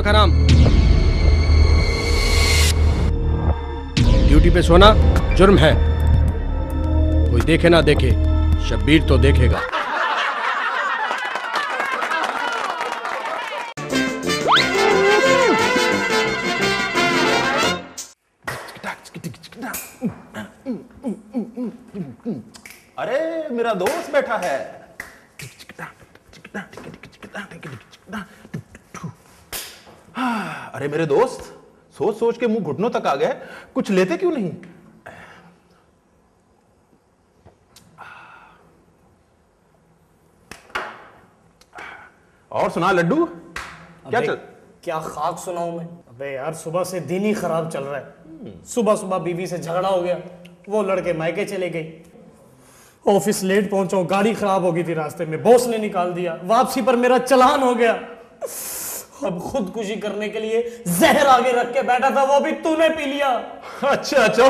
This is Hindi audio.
वक्त हराम। ड्यूटी पे सोना जुर्म है। कोई देखे ना देखे, शब्बीर तो देखेगा। अरे मेरा दोस्त बैठा है। अरे मेरे दोस्त, सोच सोच के मुंह घुटनों तक आ गए, कुछ लेते क्यों नहीं? और सुना लड्डू, क्या चल? क्या खाक सुनाऊं मैं? अबे यार सुबह से दिन ही खराब चल रहा है। सुबह सुबह बीवी से झगड़ा हो गया, वो लड़के मायके चले गई, ऑफिस लेट पहुंचा हूं, गाड़ी खराब हो गई थी रास्ते में, बॉस ने निकाल दिया, वापसी पर मेरा चालान हो गया। अब खुदकुशी करने के लिए जहर आगे रख के बैठा था, वो भी तूने पी लिया। अच्छा अच्छा